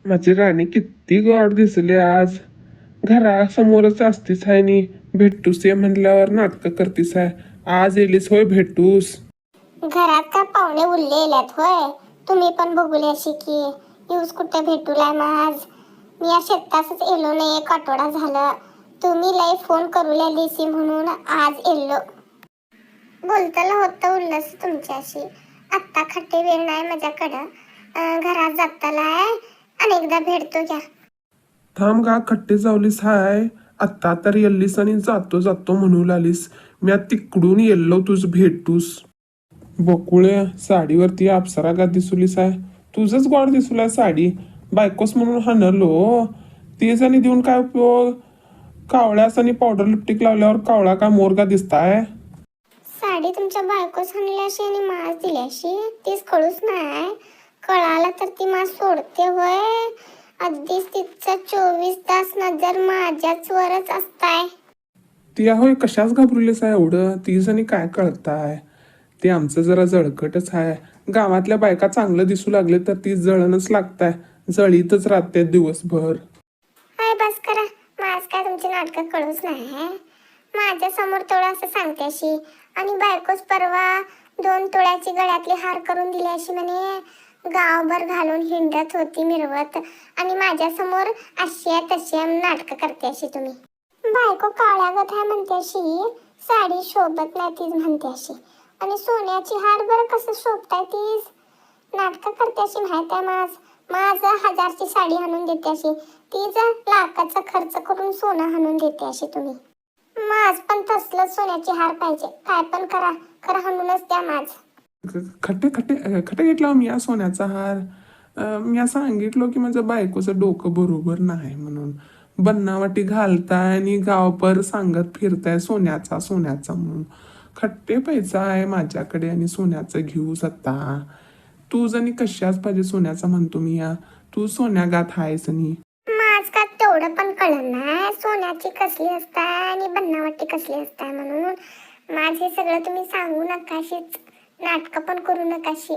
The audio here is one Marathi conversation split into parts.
माझी राणी किती गोड दिसली आज. घरासमोरच असतीस आहे नी भेटूस ये म्हणल्यावर नाटक करतीस आहे. आज येलीस होय भेटूस. घरात का पाहुणे उरलेल्यात होय. तुम्ही पण बघूल्याशी की न्यूज कुठे भेटूलाय माझ. मी या शेतातच एलो नाही एक आठवडा झालं. तुम्ही लय फोन करूल्या दिसी म्हणून आज एलो. बोलताला होतं उल्हास तुमच्याशी. आत्ता खट्टे वेळ नाही माझ्याकडं. घरात जातालाय अनेकदा भेटतो घ्या. थांब गा खट्टे जावलीस हाय. आत्ता तर येल्लीस आणि जातो जातो म्हणू लागलीस. मी आता तिकडून येल्लो तुझ भेटूस. बकुळे साडीवरती अप्सरा का दिसुलीस आहे. तुझंच गोड दिसुला साडी. बायकोस म्हणून हाणलो. तेच आणि देऊन काय उपयोग. कावळ्यास आणि पावडर लिपस्टिक लावल्यावर कावळा का मोर का दिसताय. साडी तुमच्या बायकोच आणल्याशी आणि मास दिल्याशी तीच कळूच नाही. कळाला तर ती मास सोडते होय. अगदीच तिचा 24 तास नजर माझ्याच वरच असताय. ती होय कशाच घाबरलीस आहे एवढं. तीच आणि काय कळताय. ते आमचं जरा जळकटच आहे. गावातल्या बायका चांगलं दिसू लागले तर ती जळणच लागताय. जळीतच राहते दिवसभर. हाय बस करा. मास काय तुमची नाटकं कळूच नाही. माझ्या समोर तेवढं असं सांगते अशी. आणि बायकोच परवा 2 तोळ्याची गळ्यातली हार करून दिली अशी म्हणे. गावभर घालून हिंडत होती मिरवत. आणि माझ्या समोर अशी तशी नाटकं करते अशी तुम्ही. बायको काळ्यागत आहे म्हणते अशी. साडी शोभत नाही तीच म्हणते अशी. आणि सोन्याची हार बरं कसं शोभताय तीच. नाटकं करते अशी माहित आहे माझ. माझं 1000ची साडी आणून देते अशी. तीच लाखाचा खर्च करून सोनं आणून देते अशी तुम्ही. माझ पण तसलं सोन्याची हार पाहिजे. काय पण करा खरं हाणूनच द्या माझ. खट्टे खट्टे खट्टे घेतला मी या सोन्याचा हार. मी सांगितलो की माझं बायकोचं डोकं बरोबर नाही म्हणून. बनावटी घालताय आणि गावभर सांगत फिरताय सोन्याचा सोन्याचा म्हणून. खट्टे पैसा आहे माझ्याकडे आणि सोन्याचं घेऊस आता. तू जणी कशाच पाहिजे सोन्याचा म्हणतो मी या. तू सोन्यागात आहेस आणि. माझ का तेवढं पण कळलं नाही. सोन्याची कसली असताय आणि बनावटी कसली असताय म्हणून. माझ हे सगळं तुम्ही सांगू नकाशीच. नाटकं पण करू नकाशी.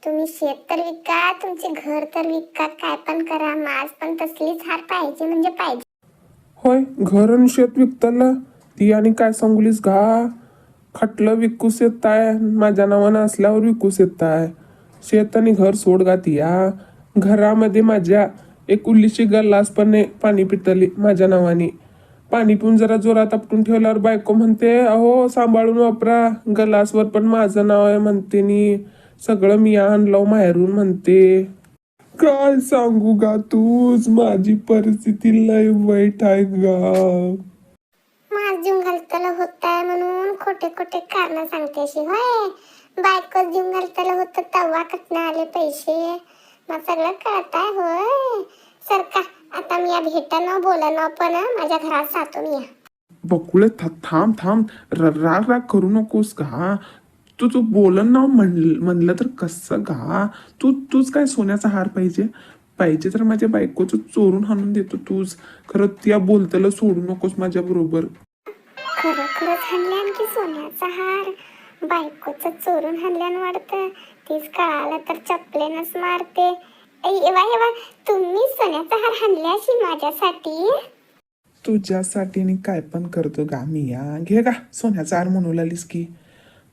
तुम्ही शेत तर विका. तुमचे घर तर विका. काय पण करा. माझ पण तसलीच हार पाहिजे म्हणजे पाहिजे. होय घर आणि शेत विकताला ती आणि काय सांगुलीस घा. खटलं विकूस येताय. माझ्या नावानं असल्यावर विकूस येताय. शेत आणि घर सोड गा तिया. घरामध्ये माझ्या एक उल्लीची गल्लास पण पाणी पितली माझ्या नावाने. पाणी पिऊन जरा जोरात आपटून ठेवल्यावर बायको म्हणते अहो सांभाळून वापरा. गलासवर पण माझं नाव आहे म्हणते नी. सगळं मी आणलं माहेरून म्हणते. काय सांगू गा तूच. माझी परिस्थिती लय वाईट आहे गा. माझ जीव घालताला होताय म्हणून खोटे खोटे कारण सांगते अशी होय. बायकोच जीव घालताला होतं तवा कटणं आले पैसे. मग सगळं कळताय होय. सरका आता मी या भेटणं बोलणं पण माझ्या घरात जातो मी. बकुळे थांब थांब. राग राग करू नकोस का. तू बोलन ना म्हणलं तर कसं गा. तूच काय सोन्याचा हार पाहिजे. पाहिजे तर माझ्या बायकोचं चोरून हाणून देतो तूच. खरं त्या बोलताला सोडू नकोस माझ्या बरोबर. खरं खरंच हाणल्यान की सोन्याचा हार. बायकोचं चोरून हाणल्यान वाटतं. तीच कळालं तर चपलेनच मारते. एवा एवा तुम्ही सोन्याचा हार हाणल्याशी माझ्यासाठी. तुझ्यासाठी आणि काय पण करतो गा मी या. घे गा सोन्याचा हार म्हणू लागलीस की.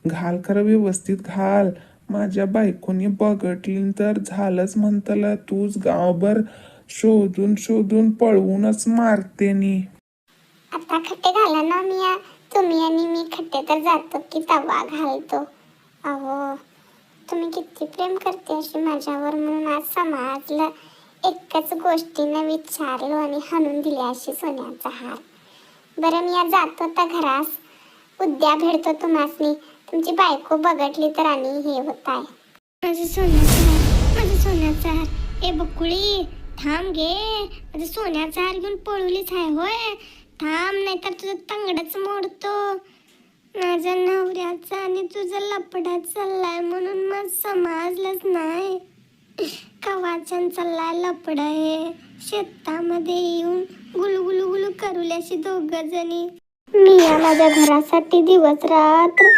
घाल खरं व्यवस्थित घाल. माझ्या बायकोनी बघटली तर झालंच म्हणतलं. तूच गावभर शोधून शोधून पळवूनच मारते नी. आता खट्टे घाला ना मी. तुम्ही आणि मी खट्टे तर जातो की तवा घालतो. अहो तुम्ही किती प्रेम करते अशी माझ्यावर म्हणून आज समजलं. एकच गोष्टीनं विचारलो आणि हाणून दिली अशी सोन्याचा हार. बरं मी जातो आता घरास. उद्या भेटतो तुम्हासनी. तुमची बायको बघटली तर आणि हे होत आहे. माझं सोन्याचा हार. माझं सोन्याचा हार. ए बकुळी थांब गे. माझं सोन्याचा हार घेऊन पळवलीच आहे होय. थांब नाहीतर तुझं तंगडच मोडतो. माझ्या नवऱ्याचा आणि तुझा लपडा चाललाय म्हणून मग समजलंच नाही. कवाचन चाललाय लपड आहे शेतामध्ये येऊन गुलगुलू गुलू करूल्याशी दोघ जणी. मी या माझ्या घरासाठी दिवस रात्र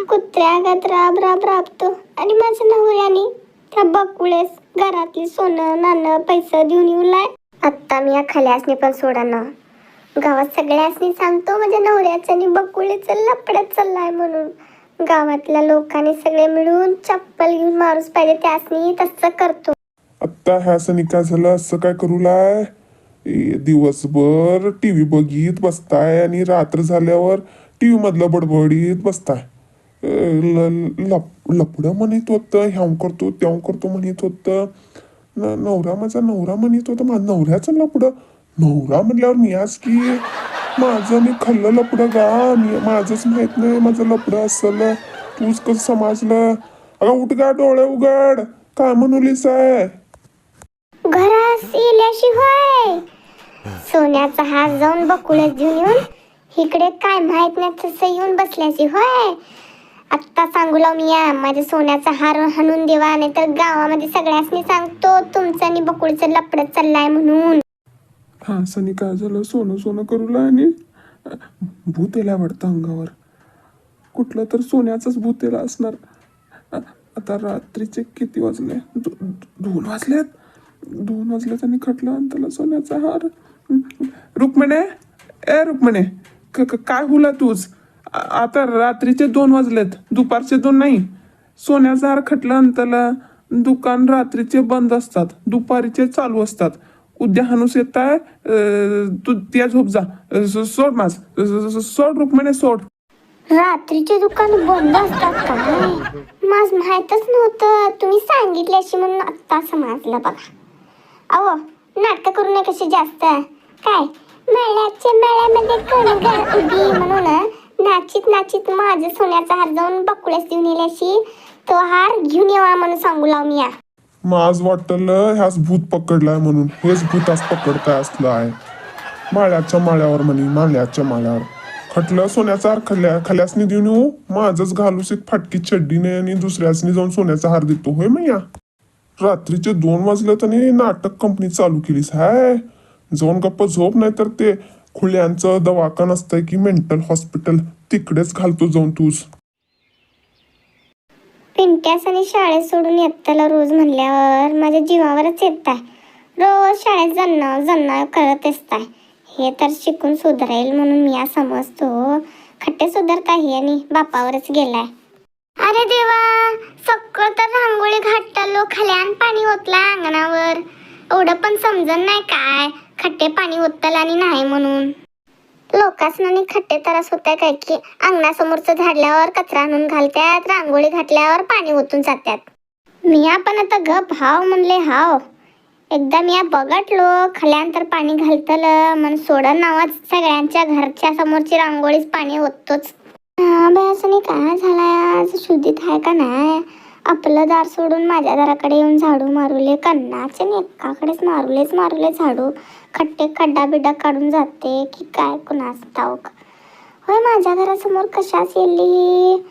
कुत्र्यागत राब राब राबतो आणि माझ्या नवऱ्याने त्या बकुळेस घरातली सोनं नाणं पैसा देऊन येऊलाय. आत्ता मी या खल्यासनी पण सोडा गावात सगळ्यासनी सांगतो माझ्या नवऱ्याचं आणि बकुळेचं लपड्यात चाललाय म्हणून. गावातल्या लोकांनी सगळे मिळून चप्पल घेऊन मारूस पाहिजे त्यासनी तसं करतो. आत्ता ह्या सनी काय झालं असं काय करूलाय? दिवसभर टीव्ही बघित बसताय आणि रात्र झाल्यावर टीव्ही मधलं बडबडीत बसताय. लपडं म्हणत होतं, ह्याव करतो त्याव करतो म्हणत होतं. नवरा माझा नवरा म्हणत होता, माझा नवऱ्याचं लपडं. नवरा म्हणल्यावर मी आज की माझं मी खाल्लं लपडं गा. मी माझंच माहित नाही माझं लपडं असलं. तूच कसं समजलं? अगं उठ गा, डोळे उघड. काय म्हणूलीस आहे? घरास येल्याशिवाय सोन्याचा हार जाऊन बकुळेस घेऊन येऊन इकडे काय माहित नाही तसं येऊन बसल्याशी होय. आत्ता सांगू लाव मी या माझ्या सोन्याचा हार हाणून देवा, नाही तर गावामध्ये सगळ्यांनी सांगतो तुमचं आणि बकुळीचं लपडं चाललाय म्हणून. हा सनी काय झालं? सोनं सोनं करूला आणि भूत यायला वाटतं अंगावर. कुठलं तर सोन्याचंच भूत यायला असणार. आता रात्रीचे किती वाजले? 2 वाजलेत. 2 वाजलेत आणि खटलं आणि त्याला सोन्याचा हार. रुक्मिणे, ए रुक्मिणे, काय हुला तूच? आता रात्रीचे 2 वाजलेत, दुपारचे 2 नाही. सोन्याचा हार खटलं आणि त्याला दुकान रात्रीचे बंद असतात, दुपारीचे चालू असतात. उद्या हाणूस येत आहे. तू त्या झोप जा. सोड माझ, सोड रुक्मिणे सोड. रात्रीचे दुकान बंद असतात काय? माझ माहीतच नव्हतं. तुम्ही सांगितल्याशी म्हणून आत्ता समजलं बघा. अहो नाटक करू नये कशी जास्त. काय मेळ्याच्या मेळ्यामध्ये कणगा उभी म्हणून नाचित नाचित माझं सोन्याचा हार जाऊन बकुळेस देऊन येल्याशी तो हार घेऊन येवा म्हणून सांगू लाव मी या. माझ वाटलं ह्याच भूत पकडलाय म्हणून. हेच भूत आज पकडताय असलं आहे. माळ्याच्या माळ्यावर म्हणे, माळ्याच्या माळ्यावर खटलं सोन्याचा हार खल्यासनी देऊन येऊ. माझंच घालूस एक फाटकी चड्डीने आणि दुसऱ्यासनी जाऊन सोन्याचा हार देतो होय मैया. रात्रीचे 2 वाजले आणि नाटक कंपनी चालू केलीस हाय. जाऊन गप्प झोप, नाही तर ते खुल्यांचं दवाखान असतंय की मेंटल हॉस्पिटल, तिकडेच घालतो जाऊन तूच. पिंट्यास आणि शाळेत सोडून येताला रोज म्हणल्यावर माझ्या जीवावरच येत आहे. रोज शाळेत जन्ना करत असताय. हे तर शिकून सुधारेल म्हणून मी समजतो. खट्टे सुधारताही आणि बापावरच गेलाय. अरे देवा, सगळं तर रांगोळी घाटलो, खल्यान पाणी ओतला अंगणावर. एवढं पण समजन नाही काय खट्टे पाणी ओतल आणि नाही म्हणून. लोकांना खट्टे त्रास होत आहे काय की अंगणासमोरचं झाडल्यावर कचरा आणून घालतात, रांगोळी घातल्यावर पाणी ओतून जातात. मी आपण आता गप हाव म्हणले हाव. एकदा मी बघटलो खल्यानंतर पाणी घालतल मन सोडन नावाच सगळ्यांच्या घरच्या समोरची रांगोळीच पाणी ओततोच. अभ्यासाने काय झालाय आज? शुद्धीत आहे का नाही? आपलं दार सोडून माझ्या दाराकडे येऊन झाडू मारूले कन्नाचे एकाकडेच मारूले झाडू. खट्टे खड्डा बिड्डा काढून जाते की काय कुणास ठाऊक. होय माझ्या घरासमोर कशाच येली?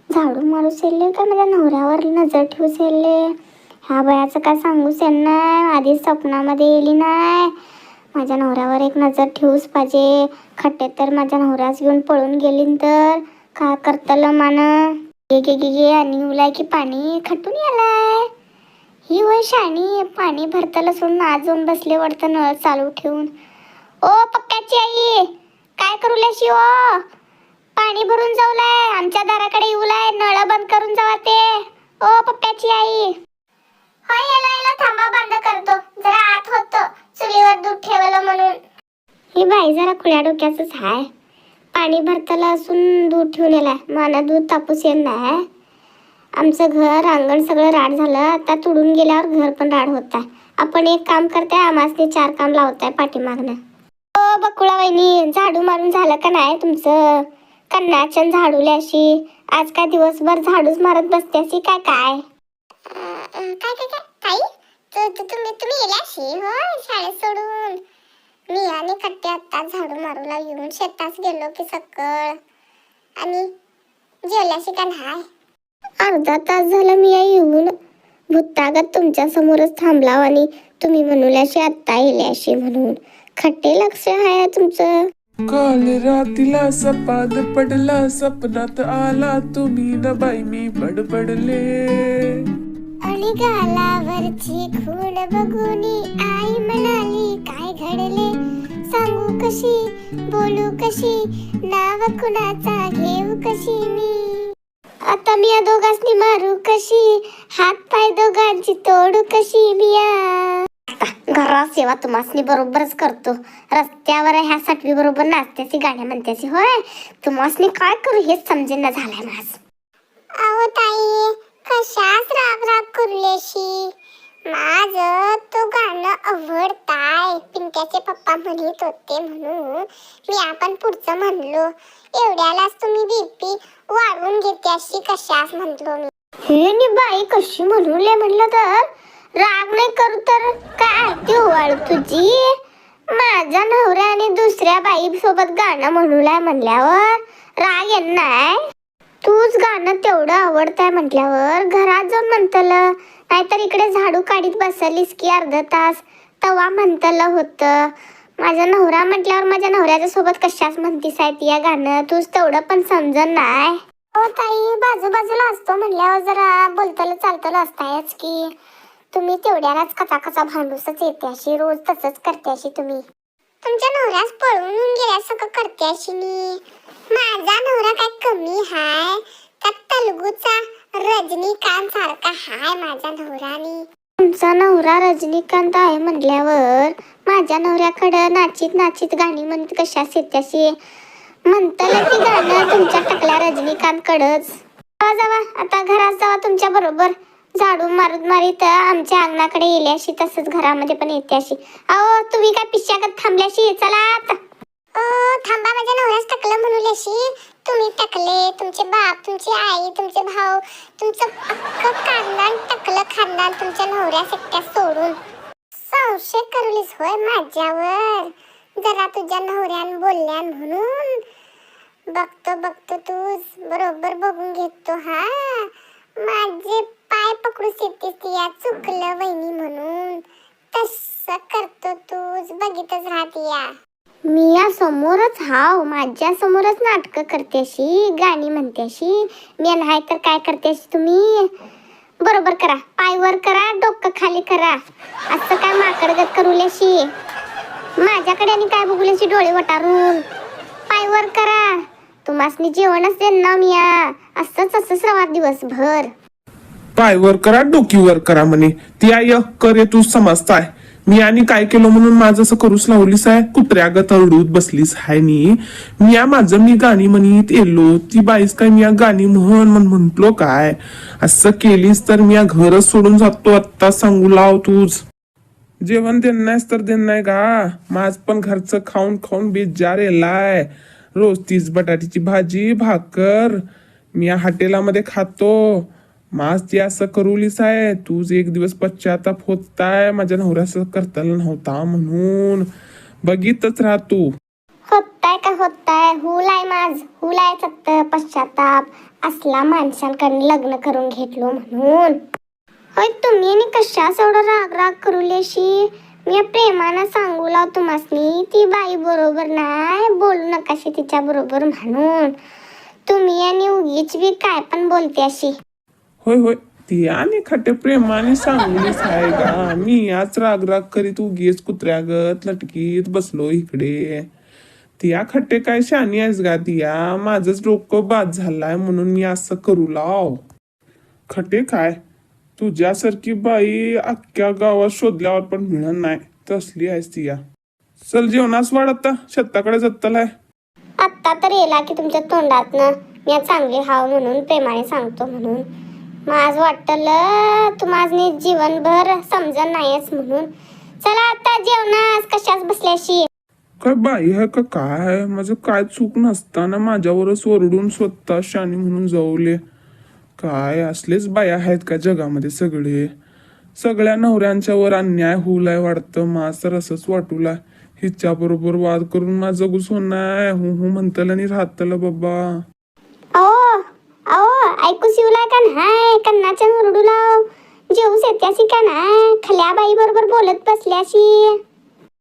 झाडू मारूस येले काय माझ्या नवऱ्यावर नजर ठेवूस येले? ह्या बयाचं काय सांगूस येत नाही. आधीच स्वप्नामध्ये येली नाही. माझ्या नवऱ्यावर एक नजर ठेवूस पाहिजे. खट्टे तर माझ्या नवऱ्याच घेऊन पळून गेली तर काय करतल मान. गे आणि उलाय की पाणी खटून यालाय. ही वय शाणी पाणी भरताला सोडून आज जाऊन बसले वाटतं नळ चालू ठेवून. ओ पक्क्याची आई, काय करूल्याशी ओ? पाणी भरून जाऊलाय, आमच्या दाराकडे येऊलाय, नळ बंद करून जावा ते. ओ पप्प्याची आई. होय याला थांबा, बंद करतो. जरा आत होतं चुलीवर दूध ठेवलं म्हणून. ही बाई जरा खुल्या डोक्याचंच हाय. पाणी भरताला असून दूध ठेवून याला मला दूध तापूस येत नाही. आमचं घर अंगण सगळं राड झालं. आता तुडून गेल्यावर घर पण राड होत आहे. आपण एक काम करताय, आम्हासने 4 काम लावताय पाठीमागनं. ओ बकुळा वहिनी, झाडू मारून झालं का नाही तुमचं? कन्नाचन झाडूले अशी आज काय दिवसभर झाडूच मारत बसते काय काय? ताई तुम्ही गेल्याशी हो शाळेत सोडून. मी आणि कट्टे आत्ता झाडू मारूला येऊन शेतात गेलो की सकाळ. आणि जेवल्याशी का नाही? अर्धा तास झाला मी येऊन. भूतागत तुमच्या समोरच थांबलाव आणि तुम्ही म्हणूल्याशी आत्ता येल्याशी म्हणून खट्टे लक्ष आहे तुमचं. काल रातीला सपाद पडला, सपनात आला तुम्ही न बाई मी बडबडले. आणि गालावरची खूण बघूनी आई म्हणाली काय घडले, सांगू कशी बोलू कशी, नाव कुणाचा घेऊ कशी मी, आता मी या दोघांनी मारू कशी, हात पाय दोघांची तोडू कशी मिया. घरात सेवा तुम्हासनी बरोबरच करतो, रस्त्यावर ह्या साठवी बरोबर नाचत्याची गाण्या म्हणत्याची होय. तुम्हासनी काय करू हेच समजेना झालंय माझ. अहो ताई कशाच राग राग कुरलेशी, माझं तो गाणं आवडताय, पिंट्याचे पप्पा म्हणत होते म्हणून मी आपण पुढचं म्हणलो. एवढ्यालाच तुम्ही बीपी वाढवून घेत्याशी कशाच म्हणलो मी. हे नी बाई कशी म्हणूले म्हणलं तर राग नाही करू तर काय आरती ओवाळू तुझी. माझ्या नवऱ्याने दुसऱ्या बाई सोबत गाणं म्हणूलाय म्हणल्यावर राग येणार. तूच गाणं तेवढं आवडतंय म्हटल्यावर घरात जाऊन म्हणतलं, नाहीतर इकडे झाडू काढीत बसलीस की अर्धा तास तवा म्हणतलं होतं. माझा नवरा म्हटल्यावर माझ्या नवऱ्याच्या सोबत कशाच म्हणतीस आहे ती या गाणं, तूच तेवढं पण समजन नाही. हो ताई बाजूबाजूला असतो म्हणल्यावर जरा बोलतलं चालतलं असतायच की. तुम्ही तेवढ्यालाच कचा कचा भांडूसच येते अशी, रोज तसंच करते अशी तुम्ही. तुमच्या नवऱ्यास पळून गेल्यासारखं करते अशी मी. माझा नवरा काय कमी हाय का तेलुगूचा रजनीकांत सारखा हाय माझ्या नवरानी. तुमचा नवरा रजनीकांत आहे म्हटल्यावर माझ्या नवऱ्याकडं नाचीत नाचीत गाणी म्हणत कशास येत्याशी म्हणतलं की गाणं तुमच्या टाकल्या रजनीकांत कडच. जावा आता घरात जावा तुमच्या बरोबर, झाडू मारीत आमच्या अंगणाकडे येल्याशी तसंच घरामध्ये पण येत्याशी. अहो तुम्ही काय पिश्यागत थांबल्याशी, चला आता. थांबा माझ्या नवऱ्यास टाकलं म्हणूल्याशी तुम्ही टाकले, तुमचे बाप तुमची आई तुमचे भाऊ तुमचं अख्खं खानदान टाकलं खानदान तुमच्या नवऱ्यास एकट्या सोडून. संशय करूलीस होय माझ्यावर, जरा तुझ्या नवऱ्यान बोलल्यान म्हणून. बघतो तूच बरोबर बघून घेतो. हा माझे पाय पकडू येतेस या चुकलं वहिनी म्हणून, तसं करतो तूच बघितच राहते या. मी या समोरच हाव, माझ्या समोरच नाटकं करतेशी गाणी म्हणतेशी मी, नाही तर काय करतेशी तुम्ही. बरोबर करा, पाय वर करा डोकं खाली करा, असं काय माकडगत करूल्याशी माझ्याकडे आणि काय बघूल्याशी डोळे वटारून. पाय वर करा, तुम्हासनी जेवणच देन ना मी असंच रवा दिवसभर. पायवर करा डोकीवर करा म्हणे ती आय करे तू समजताय. मी आणि काय केलं म्हणून माझं असं करूच लावलीस आहे, कुत्र्यागत अडूत बसलीस हाय नी. मी गाणी म्हणीत येलो, ती बाईस काय मी गाणी म्हटलो काय. असं केलीस तर मी घरच सोडून जातो आत्ता सांगू लाव. तूच जेवण देण नाहीस तर देण नाही का. माझ पण घरचं खाऊन खाऊन बेजार येलाय. रोज तीच बटाट्याची भाजी भाकर मी या हॉटेलामध्ये खातो. माझ ती असं करूलीस आहे. तूच एक दिवस पश्चाताप होताय माझ्या नवऱ्याचं करताना नव्हता म्हणून. बघितच राह तू. होताय हुलाय माझ हुलाय सत्त पश्चाताप असला माणसांकडे लग्न करून घेतलो म्हणून. होय तुम्ही आणि कशाच एवढं राग राग करूलेशी. मी प्रेमानं सांगू लाव तुम्हासनी ती बाई बरोबर नाही, बोलू नकाशी तिच्या बरोबर म्हणून. तुम्ही आणि उगीच बी काय पण बोलते अशी. होय ती आणि खटे प्रेमाने सांगलीस आहे का. मी याच राग राग करीत उगीच कुत्र्यागत लटकीत बसलो इकडे. तिया खट्टे काय शानी आहेस गा तिया. माझंच डोकं बाद झालाय म्हणून मी असं करू लाव. खटे काय तुझ्यासारखी बाई अख्ख्या गावात शोधल्यावर पण मिळत नाही, तसली आहेस तिया. चल जेवणास वाढ आता, शेताकडे जत्तलाय. आत्ता तर येला की तुमच्या तोंडातनं मी चांगली हाव म्हणून प्रेमाने सांगतो म्हणून. माझ वाटलं तुम्हाला जीवनभर समजन नाहीच म्हणून. चला आता जेवणास कशाच बसल्याशी. काय बाई आहे का काय. माझं काय चूक नसताना माझ्यावरच ओरडून स्वतः शानी म्हणून जाऊले. काय असलेच बाया आहेत का जगामध्ये सगळे. सगळ्या नवऱ्यांच्या वर अन्याय होऊलाय वाटतं. माझ तर असंच वाटूला. हिच्या बरोबर वाद करून माझं जगूच होणार. हो म्हणतल आणि राहतल बाबा. अहो ऐकू शिवला का नाही. कन्नाच्या ओरडू लाव जेऊस येत्याशी का नाही खल्या बाई बरोबर बोलत बसल्याशी.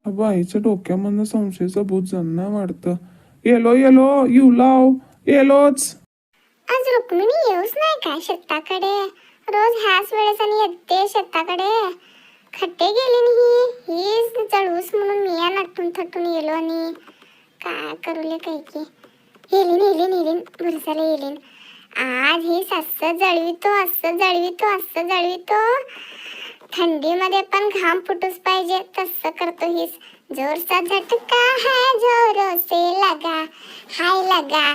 बाईच्या डोक्यामधनं संशयाचं भूत जन्ना वाढतं. येलो येलो येऊ लाव येलोच. आज रुक्मिणी येऊच नाही काय शेताकडे? रोज ह्याच वेळेस आणि येते शेताकडे. खट्टे गेली नाही हीच जळूस म्हणून मी या नटून थटून येलो आणि काय करूले काही की. येलीन बुरसाला येलीन. आज ही असं जळवितो. थंडीमध्ये पण घाम फुटूच पाहिजे तसं करतो हीच. जोरचा झटका है जोरों से लगा, हाय लगा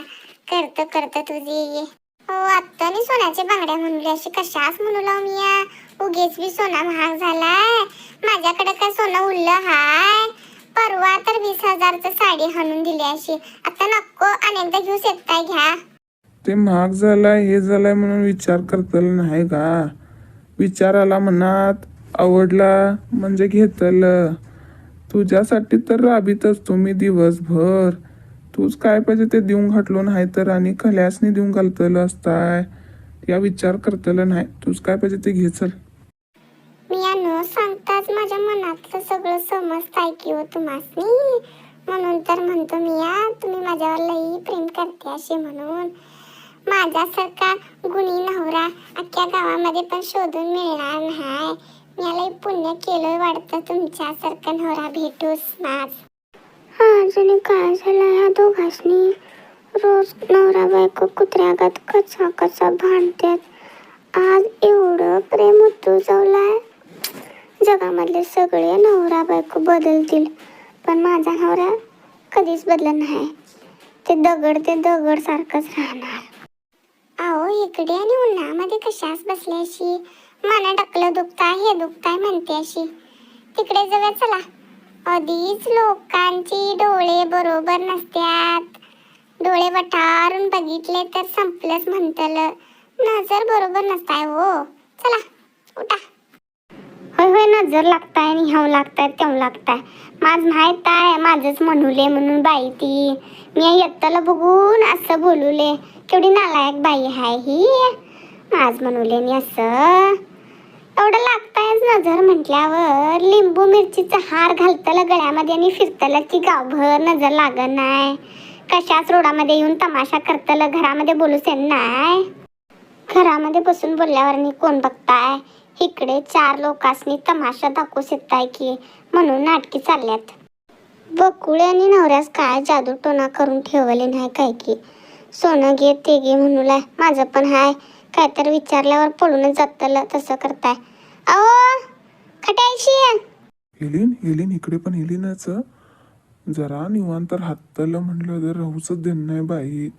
करतो तुझी. हो आत्तानी सोन्याची बांगड्या म्हणली अशी कशाच म्हणू लाव मी या. उगीच बी सोना महाग झालाय. माझ्याकडे काय सोनं उरलं हाय? परवा तर 20,000चं साडी हाणून दिली अशी. आता नको अनेकदा घेऊस येताय घ्या. ते महाग झालाय हे झालाय म्हणून विचार करतल नाही का. विचार आला मनात आवडला म्हणजे घेतल. तुझ्यासाठी तर राबीतच तुम्ही दिवसभर. तूच काय पाहिजे ते देऊन घातलो नाही तर आणि खल्यासनी देऊन घालतल असताय. या विचार करतल नाही. तूच काय पाहिजे ते घेचल. मी या न सांगताच माझ्या मनातलं सगळं समजताय की हो तुम्हासनी. म्हणून तर म्हणतो मी या तुम्ही माझ्यावर लई प्रेम करते असे म्हणून. माझ्यासारखा गुणी नवरा अख्ख्या गावामध्ये पण शोधून मिळणार नाही. मी लई पुण्य केलं वाटतं तुमच्यासारखा नवरा भेटूस माझ. अजून काय झालं या दोघांनी? रोज नवरा बायको कुत्र्यागत कचा भांडतात. आज एवढं प्रेम उतुजवलाय. जगामधले सगळे नवरा बायको बदलतील पण माझा नवरा कधीच बदलत नाही. ते दगड सारखंच राहणार. अहो इकडे आणि उन्हामध्ये कशाच बसले अशी. मला टकलं दुखताय हे दुखताय म्हणते अशी. तिकडे जाऊया चला. आधीच लोकांची डोळे बरोबर नसत्यात. डोळे वटारून बघितले तर संपलंच म्हणतल. नजर बरोबर नसताय हो. चला उठा. होय नजर लागताय आणि ह्याव लागताय तेव लागताय. माझ माहित आहे माझंच म्हणूले म्हणून बाई ती. मी येत्ताला बघून असं बोलूले. केवढी नालायक बाई आहे ही. माझ म्हणूले मी असं. एवढं लागतायच नजर म्हटल्यावर. लिंबू मिरचीचा हार घालतला गळ्यामध्ये आणि फिरतला की गावभर नजर लागत नाही. कशाच रोडामध्ये येऊन तमाशा करतला घरामध्ये बोलूच नाही. घरामध्ये बसून बोलल्यावर कोण बघताय. इकडे 4 लोकांनी तमाशा दाखवूच येताय की म्हणून नाटकी चालल्यात. बकुळे आणि नवऱ्यास काय जादू टोना करून ठेवले नाही काय की. सोनं घे ते घे म्हणूलाय. माझं पण हाय काहीतरी विचारल्यावर पळूनच जातल तसं करताय. अहो खट्याशी हेलीन इकडे पण हेलीनच. जरा निवांत राहतलं म्हणलं तर राहूच देणं नाही बाई.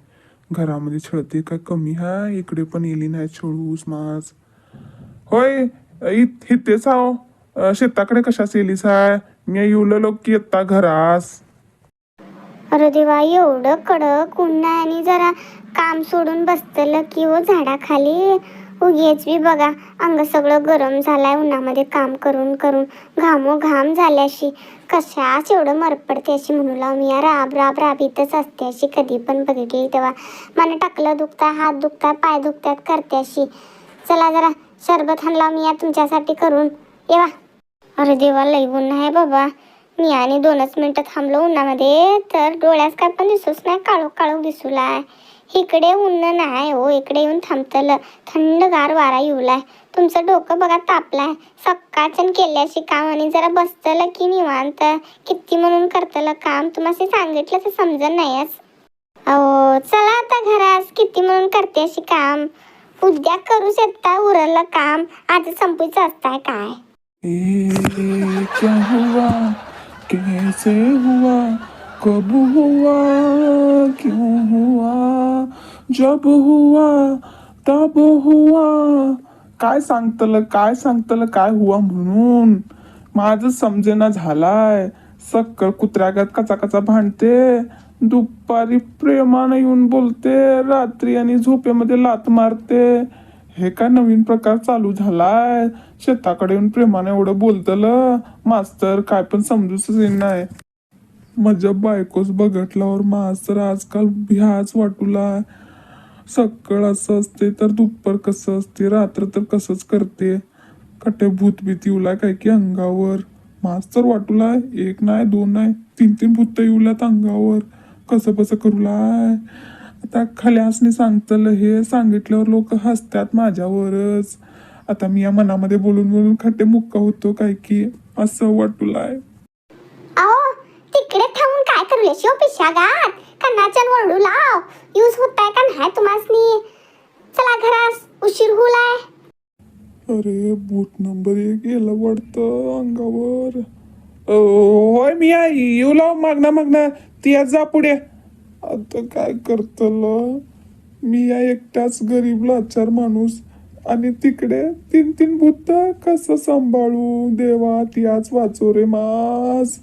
घरामध्ये छळते काय कमी हाय. इकडे पण हेलीन आहे छळूस मास. होय इथेच आहो शेताकडे कशाच येलीस हाय. मी येऊलो की येता घरास. अरे देवा एवढं कडक ऊन आणि जरा काम सोडून बसतलं की हो झाडाखाली. उगेच बी बघा अंग सगळं गरम झालाय उन्हामध्ये काम करून घाम झाल्याशी. कशाच एवढं मरपडते अशी म्हणू लाव मी. राबीतच असते अशी. कधी पण बघितली तेव्हा मला टाकलं दुखता हात दुखता पाय दुखतात करते अशी. चला जरा सरबत आणला मी या तुमच्यासाठी करून येवा. अरे देवा लई ऊन आहे बाबा. मी आणि 2च मिनिटं थांबलो उन्हामध्ये तर डोळ्यास काय पण दिसूच नाही. काळोख दिसूलाय. इकडे ऊन नाही हो. इकडे येऊन थांबतलं थंडगार वारा येऊलाय. तुमचं डोकं बघा तापलाय. सकाळचं केल्याशी काम आणि जरा बसतलं की निवांत. किती म्हणून करतलं काम. तुम्हाला सांगितलं तर समजत नाहीच. अहो चला आता घरास. किती म्हणून करते अशी काम. उद्या करू शकता उरलं काम. आज संपूचं असताय काय. क्या हुआ कैसे हुआ कब हुआ क्यों हुआ जब हुआ तब हुआ. काय सांगतलं काय हुआ म्हणून. माझं समजेना झालाय. सक्कळ कुत्र्यागत कचा भांडते. दुपारी प्रेमाने येऊन बोलते. रात्री आणि झोपेमध्ये लात मारते. हे काय नवीन प्रकार चालू झालाय. शेताकडे येऊन प्रेमाने एवढं बोलतलं मास्तर काय पण समजूच नाही. माझ्या बायकोच बघटल्यावर मास्तर आजकाल भ्याच वाटूला. सकाळ असं असते तर दुपार कसं असते रात्र तर कसंच करते. कटे भूत भीती उला काय की अंगावर मास तर वाटूलाय 1 नाही 2 नाही 3 भूत येऊल्यात अंगावर कसं कसं करूलाय आता खल्यासने सांगतलं हे सांगितल्यावर लोक हसतात माझ्यावरच आता मी या मनामध्ये बोलून बोलून खट्टे मुक्का होतो काय की असं वाटूलाय अहो तिकडे थांबून काय करू शिव पिशागात कन्नाच्या वरडू लाव यूज होताय का नाही तुम्हासनी चला घरास उशीर होलाय अरे भूत नंबर 1 गेलं वाटतं अंगावर होय मी येऊ लाव मागना ती आज जा पुढे. आता काय करतल मी या एकटाच गरीब लाचार माणूस आणि तिकडे 3 भूत कसं सांभाळू देवा ती आज वाचो रे मास